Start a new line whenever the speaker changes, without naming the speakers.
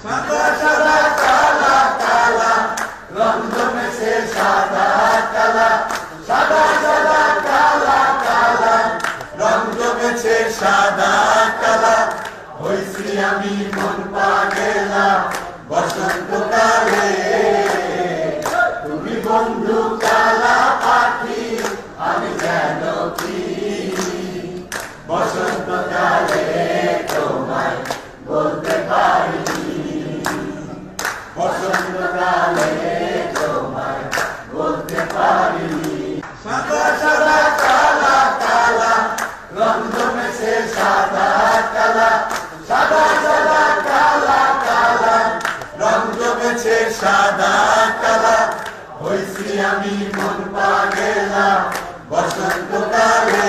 সাদা সাদা কালা কালা রং জমেছে সাদা কালা সাদা সাদা কালা কালা রং জমেছে সাদা কালা হইছি আমি মন পাগেলা বসন্তকালে তুমি বন্ধু কালা পাখি আমি যেন কি বসন্তকালে তোমায় বলতে পারিনি বসন্তকালে তোমায় বলতে পারিনি সাদা সাদা কালা কালা রং জমেছে সাদা কালা সাদা সাদা কালা কালা রং জমেছে সাদা কালা হইছি আমি মন পাগেলা বসন্তকালে